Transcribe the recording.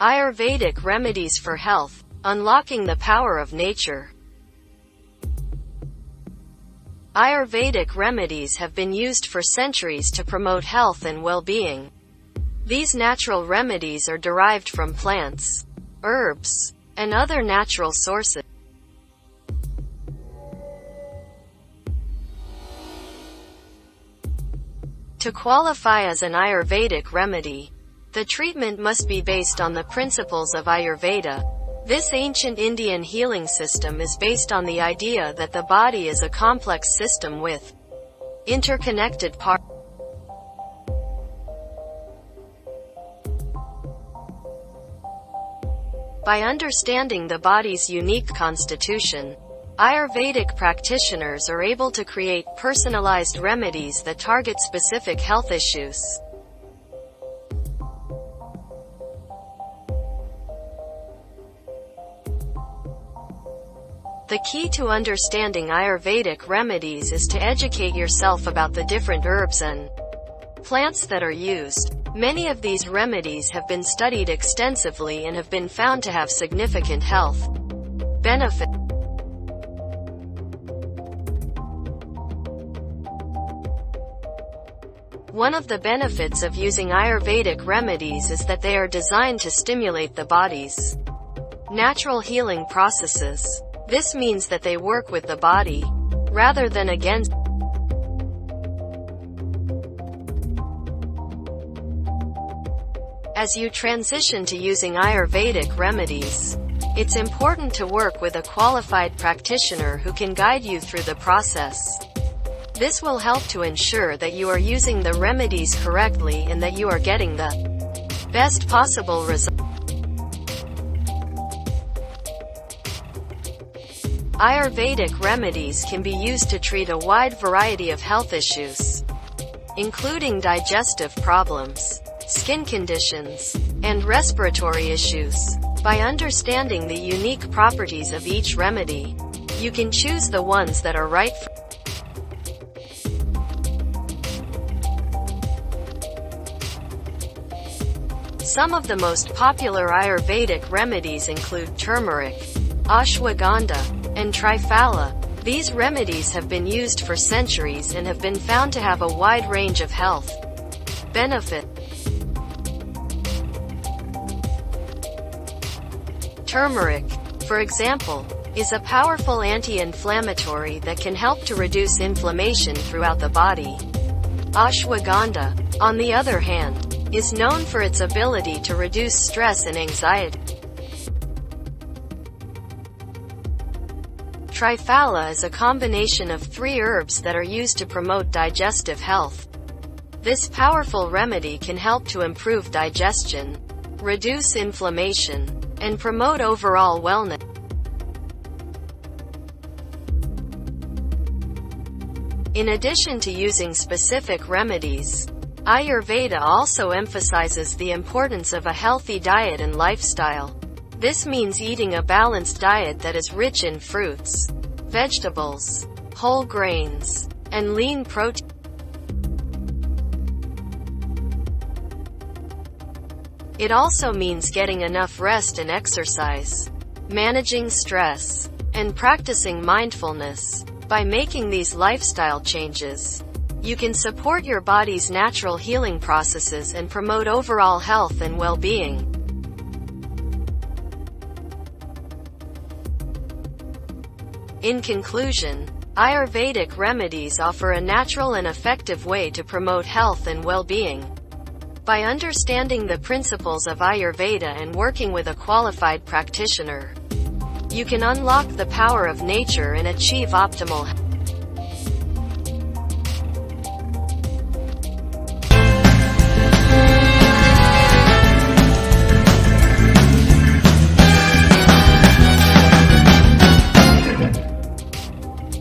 Ayurvedic Remedies for Health, Unlocking the Power of Nature. Ayurvedic remedies have been used for centuries to promote health and well-being. These natural remedies are derived from plants, herbs, and other natural sources. To qualify as an Ayurvedic remedy, the treatment must be based on the principles of Ayurveda. This ancient Indian healing system is based on the idea that the body is a complex system with interconnected parts. By understanding the body's unique constitution, Ayurvedic practitioners are able to create personalized remedies that target specific health issues. The key to understanding Ayurvedic remedies is to educate yourself about the different herbs and plants that are used. Many of these remedies have been studied extensively and have been found to have significant health benefits. One of the benefits of using Ayurvedic remedies is that they are designed to stimulate the body's natural healing processes. This means that they work with the body, rather than against. As you transition to using Ayurvedic remedies, it's important to work with a qualified practitioner who can guide you through the process. This will help to ensure that you are using the remedies correctly and that you are getting the best possible results. Ayurvedic remedies can be used to treat a wide variety of health issues, including digestive problems, skin conditions, and respiratory issues. By understanding the unique properties of each remedy, you can choose the ones that are right for Some of the most popular Ayurvedic remedies include turmeric, ashwagandha, and triphala. These remedies have been used for centuries and have been found to have a wide range of health benefits. Turmeric, for example, is a powerful anti-inflammatory that can help to reduce inflammation throughout the body. Ashwagandha, on the other hand, is known for its ability to reduce stress and anxiety. Triphala is a combination of 3 herbs that are used to promote digestive health. This powerful remedy can help to improve digestion, reduce inflammation, and promote overall wellness. In addition to using specific remedies, Ayurveda also emphasizes the importance of a healthy diet and lifestyle. This means eating a balanced diet that is rich in fruits, vegetables, whole grains, and lean protein. It also means getting enough rest and exercise, managing stress, and practicing mindfulness. By making these lifestyle changes, you can support your body's natural healing processes and promote overall health and well-being. In conclusion, Ayurvedic remedies offer a natural and effective way to promote health and well-being. By understanding the principles of Ayurveda and working with a qualified practitioner, you can unlock the power of nature and achieve optimal health.